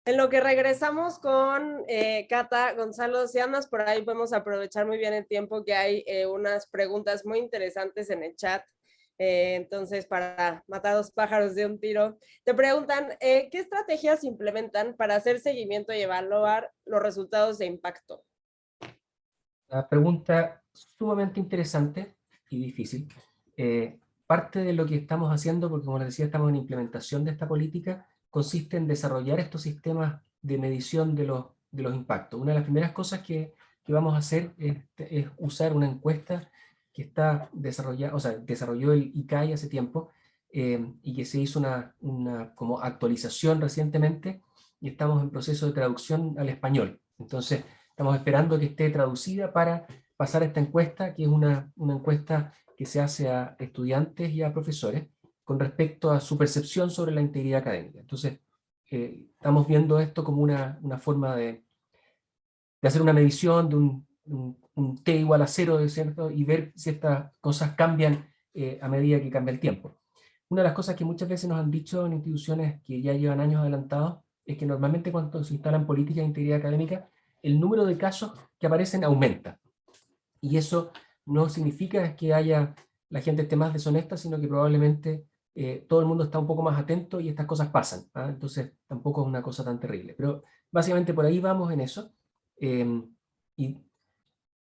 A: En lo que regresamos con Cata, Gonzalo, si andas por ahí, podemos aprovechar muy bien el tiempo que hay unas preguntas muy interesantes en el chat. Entonces, para matar dos pájaros de un tiro, te preguntan, ¿qué estrategias implementan para hacer seguimiento y evaluar los resultados de impacto?
B: Una pregunta sumamente interesante y difícil. Parte de lo que estamos haciendo, porque como les decía, estamos en implementación de esta política, consiste en desarrollar estos sistemas de medición de los impactos. Una de las primeras cosas que vamos a hacer es usar una encuesta que está desarrollada, o sea, desarrolló el ICAI hace tiempo, y que se hizo una como actualización recientemente, y estamos en proceso de traducción al español. Entonces, estamos esperando que esté traducida para pasar esta encuesta, que es una encuesta que se hace a estudiantes y a profesores con respecto a su percepción sobre la integridad académica. Entonces, estamos viendo esto como una forma de hacer una medición de un T igual a 0, ¿cierto? Y ver si estas cosas cambian a medida que cambia el tiempo. Una de las cosas que muchas veces nos han dicho en instituciones que ya llevan años adelantados es que normalmente cuando se instalan políticas de integridad académica, el número de casos que aparecen aumenta. Y eso no significa que la gente esté más deshonesta, sino que probablemente todo el mundo está un poco más atento y estas cosas pasan. ¿Ah? Entonces tampoco es una cosa tan terrible. Pero básicamente por ahí vamos en eso. Y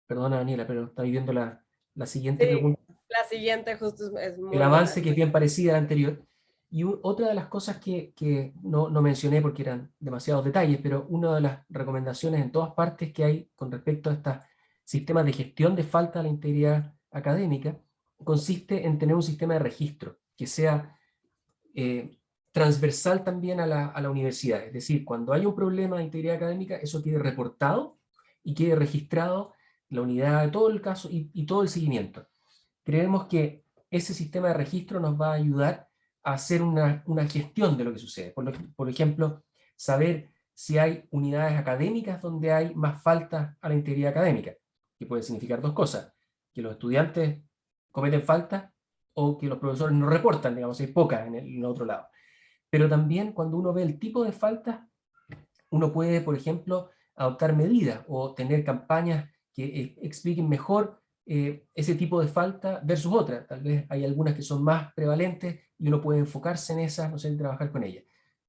B: perdona Daniela, pero está viendo la siguiente
A: Sí,
B: pregunta.
A: la siguiente justo es
B: El
A: muy buena.
B: avance que es bien parecida a la anterior. Y otra de las cosas que no mencioné porque eran demasiados detalles, pero una de las recomendaciones en todas partes que hay con respecto a estos sistemas de gestión de falta de la integridad académica consiste en tener un sistema de registro que sea transversal también a la universidad. Es decir, cuando hay un problema de integridad académica, eso quede reportado y quede registrado la unidad de todo el caso y todo el seguimiento. Creemos que ese sistema de registro nos va a ayudar a hacer una gestión de lo que sucede. Por ejemplo, saber si hay unidades académicas donde hay más faltas a la integridad académica, que puede significar dos cosas: que los estudiantes cometen faltas o que los profesores no reportan, digamos, hay pocas en el otro lado. Pero también cuando uno ve el tipo de faltas, uno puede, por ejemplo, adoptar medidas o tener campañas que expliquen mejor ese tipo de falta versus otras. Tal vez hay algunas que son más prevalentes y uno puede enfocarse en esas, no sé, y trabajar con ellas.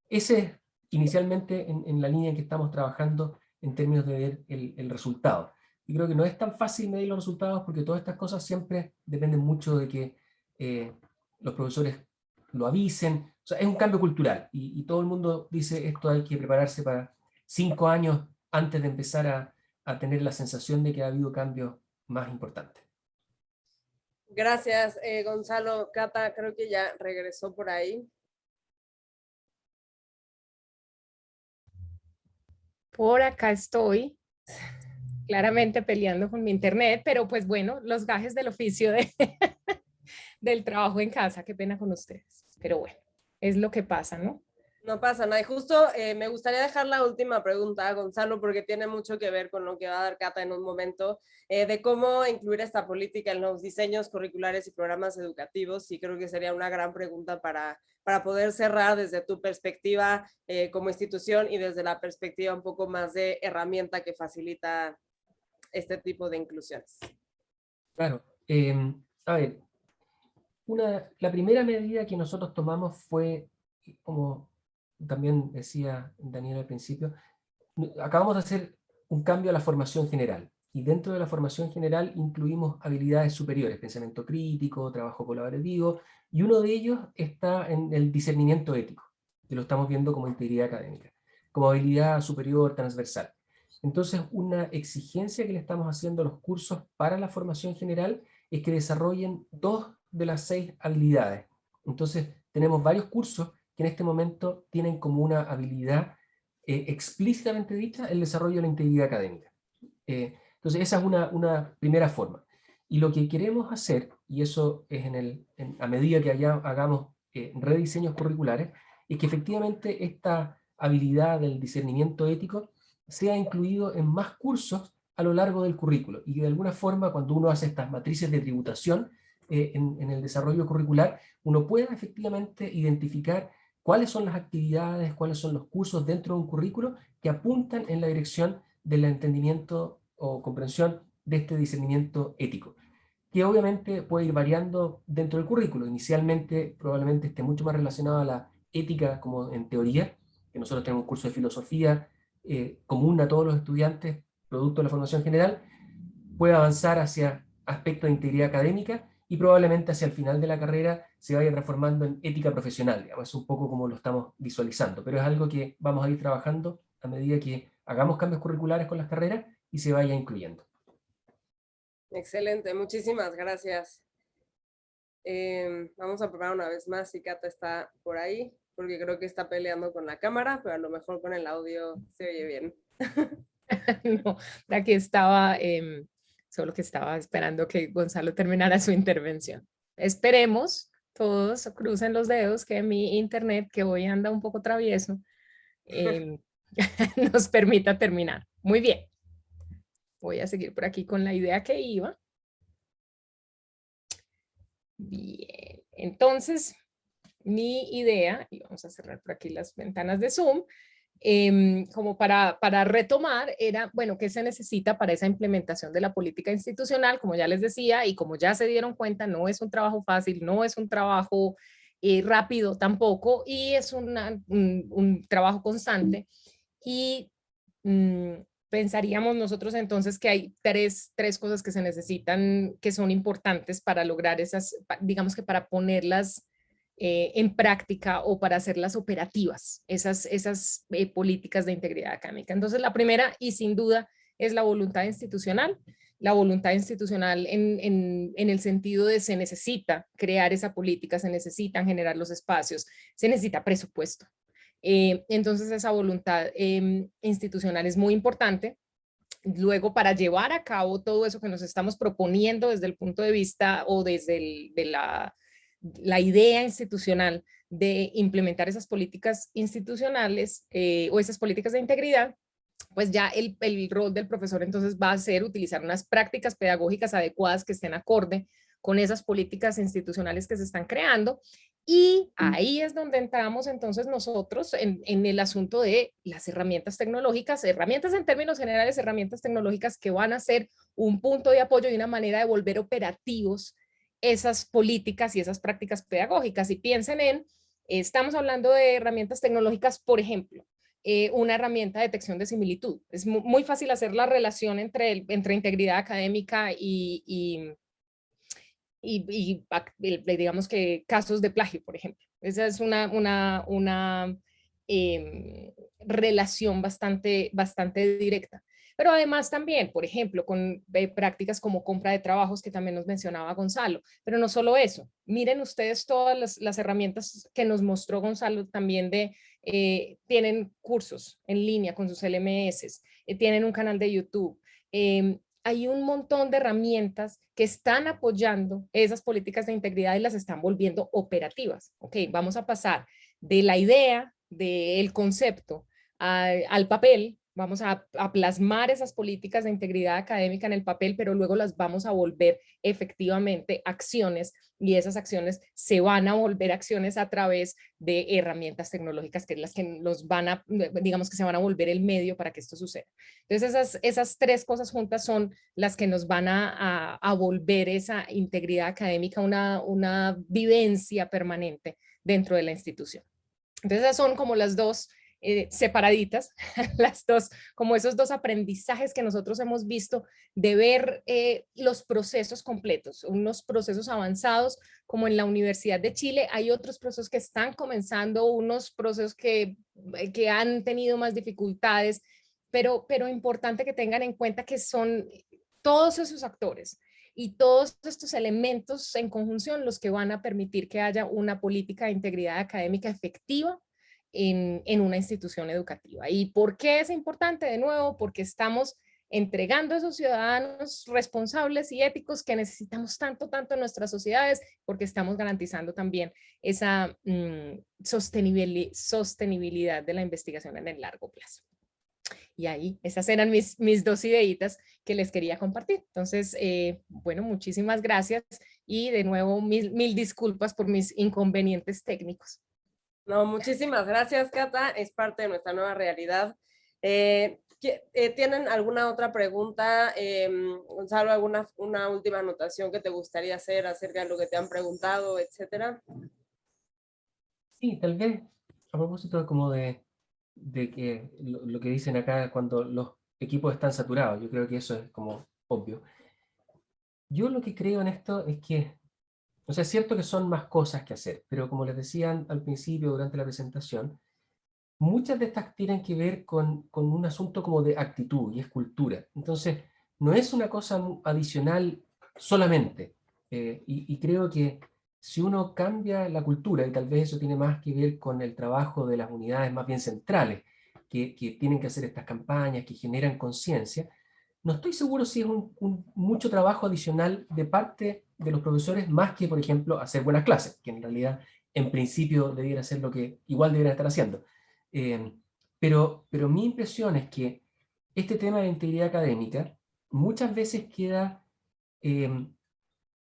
B: Ese es inicialmente en la línea en que estamos trabajando en términos de ver el resultado. Y creo que no es tan fácil medir los resultados porque todas estas cosas siempre dependen mucho de que los profesores lo avisen. O sea, es un cambio cultural y todo el mundo dice esto hay que prepararse para 5 años antes de empezar a tener la sensación de que ha habido cambios más importantes.
A: Gracias, Gonzalo. Cata, creo que ya regresó por ahí.
C: Por acá estoy, claramente peleando con mi internet, pero pues bueno, los gajes del oficio del trabajo en casa, qué pena con ustedes. Pero bueno, es lo que pasa, ¿no?
A: No pasa nada. Y justo me gustaría dejar la última pregunta a Gonzalo, porque tiene mucho que ver con lo que va a dar Cata en un momento, de cómo incluir esta política en los diseños curriculares y programas educativos. Y creo que sería una gran pregunta para poder cerrar desde tu perspectiva como institución y desde la perspectiva un poco más de herramienta que facilita este tipo de inclusiones.
B: Claro. A ver, la primera medida que nosotros tomamos fue, como también decía Daniel al principio, acabamos de hacer un cambio a la formación general. Y dentro de la formación general incluimos habilidades superiores, pensamiento crítico, trabajo colaborativo, y uno de ellos está en el discernimiento ético, que lo estamos viendo como integridad académica, como habilidad superior transversal. Entonces, una exigencia que le estamos haciendo a los cursos para la formación general es que desarrollen 2 de las 6 habilidades. Entonces, tenemos varios cursos que en este momento tienen como una habilidad explícitamente dicha el desarrollo de la integridad académica. Entonces, esa es una primera forma. Y lo que queremos hacer, y eso es a medida que hagamos rediseños curriculares, es que efectivamente esta habilidad del discernimiento ético sea incluido en más cursos a lo largo del currículo, y que de alguna forma, cuando uno hace estas matrices de tributación en el desarrollo curricular, uno pueda efectivamente identificar cuáles son las actividades, cuáles son los cursos dentro de un currículo que apuntan en la dirección del entendimiento o comprensión de este discernimiento ético, que obviamente puede ir variando dentro del currículo. Inicialmente probablemente esté mucho más relacionado a la ética como en teoría, que nosotros tenemos un curso de filosofía común a todos los estudiantes, producto de la formación general, puede avanzar hacia aspectos de integridad académica y probablemente hacia el final de la carrera se vaya transformando en ética profesional, digamos, es un poco como lo estamos visualizando, pero es algo que vamos a ir trabajando a medida que hagamos cambios curriculares con las carreras y se vaya incluyendo.
A: Excelente, muchísimas gracias. Vamos a probar una vez más si Cata está por ahí, porque creo que está peleando con la cámara, pero a lo mejor con el audio se oye bien.
C: No, aquí estaba, solo que estaba esperando que Gonzalo terminara su intervención. Esperemos, todos crucen los dedos, que mi internet, que hoy anda un poco travieso, nos permita terminar. Muy bien. Voy a seguir por aquí con la idea que iba. Bien, entonces, mi idea, y vamos a cerrar por aquí las ventanas de Zoom, como para retomar, era, bueno, ¿qué se necesita para esa implementación de la política institucional? Como ya les decía, y como ya se dieron cuenta, no es un trabajo fácil, no es un trabajo rápido tampoco, y es un trabajo constante. Y pensaríamos nosotros entonces que hay tres cosas que se necesitan, que son importantes para lograr esas, digamos que para ponerlas en práctica o para hacerlas operativas, esas políticas de integridad académica. Entonces, la primera y sin duda es la voluntad institucional. La voluntad institucional en el sentido de se necesita crear esa política, se necesitan generar los espacios, se necesita presupuesto. Entonces, esa voluntad institucional es muy importante. Luego, para llevar a cabo todo eso que nos estamos proponiendo desde el punto de vista o desde la idea institucional de implementar esas políticas institucionales o esas políticas de integridad, pues ya el rol del profesor entonces va a ser utilizar unas prácticas pedagógicas adecuadas que estén acorde con esas políticas institucionales que se están creando. Y ahí es donde entramos entonces nosotros en el asunto de las herramientas tecnológicas, herramientas en términos generales, herramientas tecnológicas que van a ser un punto de apoyo y una manera de volver operativos esas políticas y esas prácticas pedagógicas. Y piensen estamos hablando de herramientas tecnológicas, por ejemplo, una herramienta de detección de similitud. Es muy fácil hacer la relación entre integridad académica y digamos que casos de plagio, por ejemplo. Esa es una relación bastante directa. Pero además también, por ejemplo, con prácticas como compra de trabajos, que también nos mencionaba Gonzalo. Pero no solo eso, miren ustedes todas las herramientas que nos mostró Gonzalo también tienen cursos en línea con sus LMS, tienen un canal de YouTube. Hay un montón de herramientas que están apoyando esas políticas de integridad y las están volviendo operativas. Ok, vamos a pasar de la idea, del concepto, al papel. Vamos a plasmar esas políticas de integridad académica en el papel, pero luego las vamos a volver efectivamente acciones, y esas acciones se van a volver acciones a través de herramientas tecnológicas, que es las que nos van a, digamos que se van a volver el medio para que esto suceda. Entonces esas tres cosas juntas son las que nos van a volver esa integridad académica una vivencia permanente dentro de la institución. Entonces esas son como las dos separaditas, las dos, como esos dos aprendizajes que nosotros hemos visto de ver los procesos completos, unos procesos avanzados como en la Universidad de Chile. Hay otros procesos que están comenzando, unos procesos que han tenido más dificultades, pero importante que tengan en cuenta que son todos esos actores y todos estos elementos en conjunción los que van a permitir que haya una política de integridad académica efectiva en una institución educativa. ¿Y por qué es importante? De nuevo, porque estamos entregando a esos ciudadanos responsables y éticos que necesitamos tanto en nuestras sociedades, porque estamos garantizando también esa sostenibilidad de la investigación en el largo plazo. Y ahí, esas eran mis dos ideitas que les quería compartir. Entonces, bueno, muchísimas gracias y de nuevo mil disculpas por mis inconvenientes técnicos.
A: No, muchísimas gracias, Cata. Es parte de nuestra nueva realidad. ¿Tienen alguna otra pregunta? Gonzalo, una última anotación que te gustaría hacer acerca de lo que te han preguntado, etcétera?
B: Sí, tal vez a propósito como de que lo que dicen acá cuando los equipos están saturados, yo creo que eso es como obvio. Yo lo que creo en esto es que, o sea, es cierto que son más cosas que hacer, pero como les decían al principio durante la presentación, muchas de estas tienen que ver con un asunto como de actitud y es cultura. Entonces, no es una cosa adicional solamente. Y creo que si uno cambia la cultura, y tal vez eso tiene más que ver con el trabajo de las unidades más bien centrales, que tienen que hacer estas campañas, que generan conciencia, no estoy seguro si es mucho trabajo adicional de parte de los profesores, más que, por ejemplo, hacer buenas clases, que en realidad, en principio, debiera ser lo que igual deberían estar haciendo. Pero mi impresión es que este tema de integridad académica muchas veces queda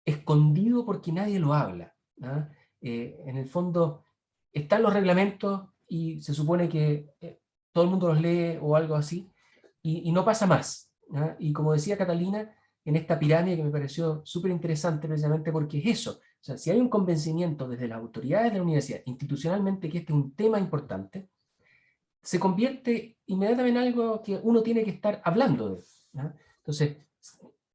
B: escondido porque nadie lo habla. ¿Ah? En el fondo, están los reglamentos y se supone que todo el mundo los lee o algo así, y no pasa más. ¿Ah? Y como decía Catalina, en esta pirámide que me pareció súper interesante precisamente porque es eso. O sea, si hay un convencimiento desde las autoridades de la universidad, institucionalmente, que este es un tema importante, se convierte inmediatamente en algo que uno tiene que estar hablando de. ¿No? Entonces,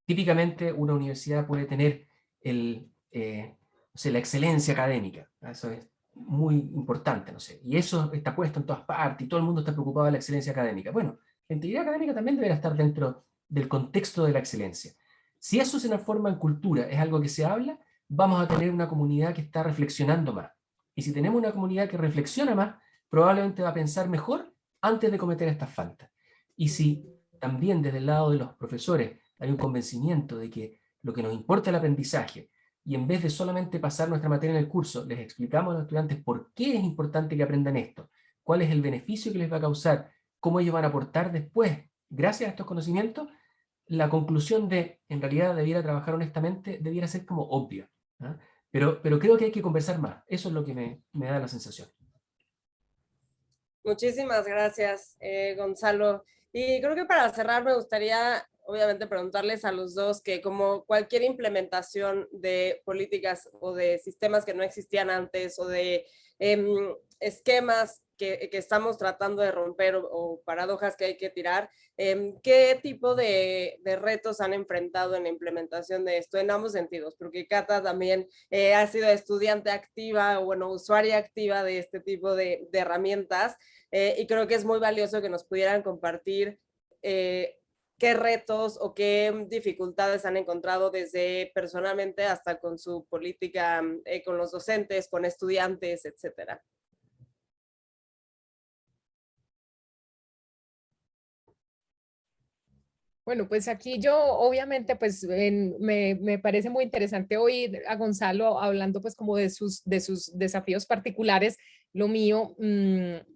B: típicamente una universidad puede tener no sé, la excelencia académica. ¿No? Eso es muy importante, no sé. Y eso está puesto en todas partes y todo el mundo está preocupado de la excelencia académica. Bueno, la integridad académica también deberá estar dentro del contexto de la excelencia. Si eso se transforma en cultura, es algo que se habla, vamos a tener una comunidad que está reflexionando más. Y si tenemos una comunidad que reflexiona más, probablemente va a pensar mejor antes de cometer estas faltas. Y si también desde el lado de los profesores hay un convencimiento de que lo que nos importa es el aprendizaje, y en vez de solamente pasar nuestra materia en el curso, les explicamos a los estudiantes por qué es importante que aprendan esto, cuál es el beneficio que les va a causar, cómo ellos van a aportar después, gracias a estos conocimientos, la conclusión de, en realidad, debiera trabajar honestamente, debiera ser como obvia. ¿Ah? Pero creo que hay que conversar más. Eso es lo que me da la sensación.
A: Muchísimas gracias, Gonzalo. Y creo que para cerrar me gustaría, obviamente, preguntarles a los dos que como cualquier implementación de políticas o de sistemas que no existían antes o de esquemas que estamos tratando de romper o paradojas que hay que tirar, ¿qué tipo de retos han enfrentado en la implementación de esto en ambos sentidos? Porque Cata también ha sido estudiante activa o, bueno, usuaria activa de este tipo de herramientas y creo que es muy valioso que nos pudieran compartir qué retos o qué dificultades han encontrado desde personalmente hasta con su política, con los docentes, con estudiantes, etcétera.
C: Bueno, pues aquí yo obviamente pues me parece muy interesante oír a Gonzalo hablando pues como de sus desafíos particulares. Lo mío,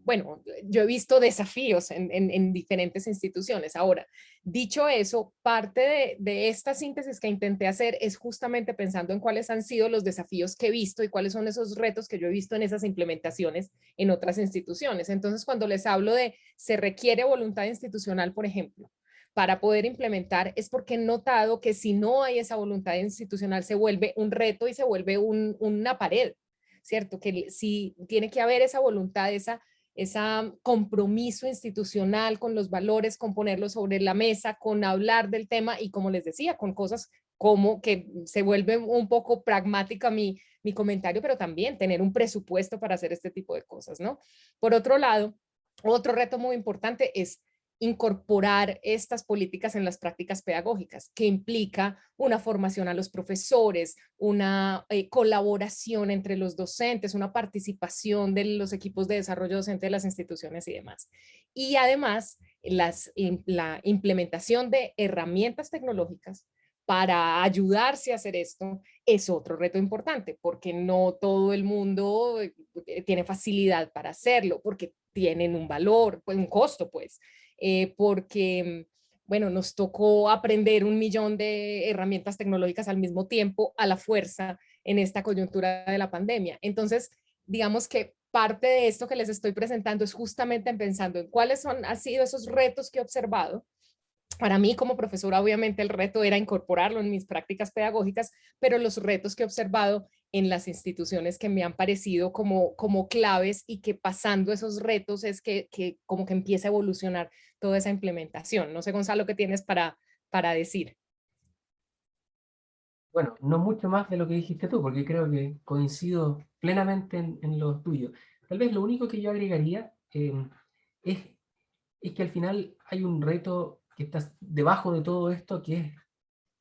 C: bueno, yo he visto desafíos en diferentes instituciones. Ahora, dicho eso, parte de esta síntesis que intenté hacer es justamente pensando en cuáles han sido los desafíos que he visto y cuáles son esos retos que yo he visto en esas implementaciones en otras instituciones. Entonces, cuando les hablo de se requiere voluntad institucional, por ejemplo, para poder implementar, es porque he notado que si no hay esa voluntad institucional se vuelve un reto y se vuelve una pared, ¿cierto? Que si tiene que haber esa voluntad, esa compromiso institucional con los valores, con ponerlos sobre la mesa, con hablar del tema y como les decía, con cosas como que se vuelve un poco pragmática mi comentario, pero también tener un presupuesto para hacer este tipo de cosas, ¿no? Por otro lado, otro reto muy importante es incorporar estas políticas en las prácticas pedagógicas, que implica una formación a los profesores, una colaboración entre los docentes, una participación de los equipos de desarrollo docente de las instituciones y demás. Y además, la implementación de herramientas tecnológicas para ayudarse a hacer esto es otro reto importante, porque no todo el mundo tiene facilidad para hacerlo, porque tienen un valor, pues un costo, pues. Porque, bueno, nos tocó aprender 1.000.000 de herramientas tecnológicas al mismo tiempo a la fuerza en esta coyuntura de la pandemia. Entonces, digamos que parte de esto que les estoy presentando es justamente pensando en cuáles han sido esos retos que he observado. Para mí como profesora, obviamente el reto era incorporarlo en mis prácticas pedagógicas, pero los retos que he observado en las instituciones que me han parecido como claves y que pasando esos retos es que como que empieza a evolucionar toda esa implementación. No sé, Gonzalo, ¿qué tienes para decir?
B: Bueno, no mucho más de lo que dijiste tú, porque creo que coincido plenamente en lo tuyo. Tal vez lo único que yo agregaría es, es que al final hay un reto que está debajo de todo esto, que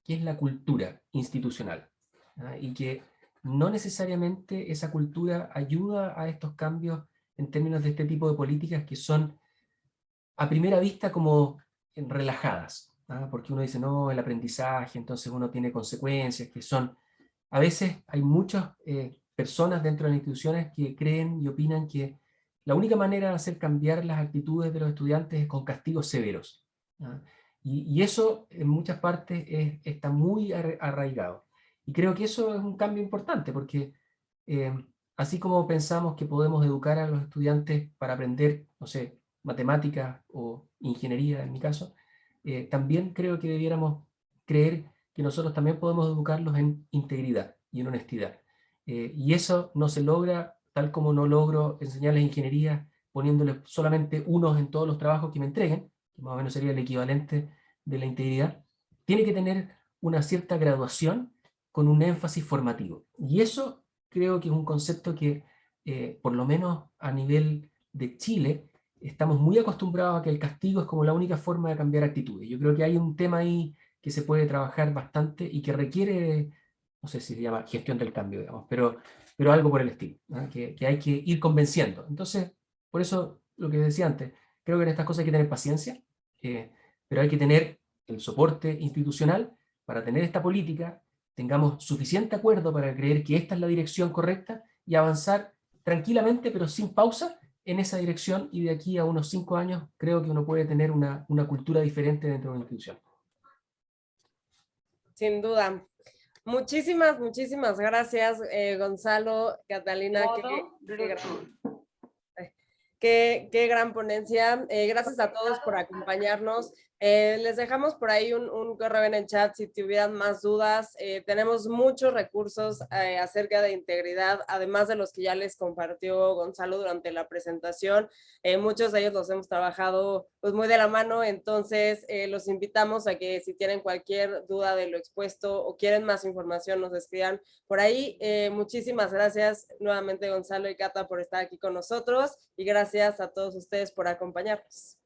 B: es la cultura institucional, ¿ah? Y que no necesariamente esa cultura ayuda a estos cambios en términos de este tipo de políticas que son a primera vista como relajadas, ¿ah? Porque uno dice, no, el aprendizaje, entonces uno tiene consecuencias que son, a veces hay muchas personas dentro de las instituciones que creen y opinan que la única manera de hacer cambiar las actitudes de los estudiantes es con castigos severos, ¿ah? Y eso en muchas partes está muy arraigado. Y creo que eso es un cambio importante porque eh, así como pensamos que podemos educar a los estudiantes para aprender, no sé, matemáticas o ingeniería en mi caso, también creo que debiéramos creer que nosotros también podemos educarlos en integridad y en honestidad. Y eso no se logra tal como no logro enseñarles ingeniería poniéndoles solamente unos en todos los trabajos que me entreguen, que más o menos sería el equivalente de la integridad. Tiene que tener una cierta graduación con un énfasis formativo. Y eso creo que es un concepto que, por lo menos a nivel de Chile, estamos muy acostumbrados a que el castigo es como la única forma de cambiar actitudes. Yo creo que hay un tema ahí que se puede trabajar bastante y que requiere, no sé si se llama gestión del cambio, digamos, pero algo por el estilo, ¿no? Que hay que ir convenciendo. Entonces, por eso lo que decía antes, creo que en estas cosas hay que tener paciencia, pero hay que tener el soporte institucional para tener esta política, tengamos suficiente acuerdo para creer que esta es la dirección correcta y avanzar tranquilamente, pero sin pausa, en esa dirección, y de aquí a unos 5 años creo que uno puede tener una cultura diferente dentro de una institución.
A: Sin duda. Muchísimas, muchísimas gracias, Gonzalo, Catalina. Qué gran ponencia. Gracias a todos por acompañarnos. Les dejamos por ahí un correo en el chat si tuvieran más dudas. Tenemos muchos recursos acerca de integridad, además de los que ya les compartió Gonzalo durante la presentación. Muchos de ellos los hemos trabajado pues muy de la mano, entonces los invitamos a que si tienen cualquier duda de lo expuesto o quieren más información nos escriban por ahí. Muchísimas gracias nuevamente Gonzalo y Cata por estar aquí con nosotros y gracias a todos ustedes por acompañarnos.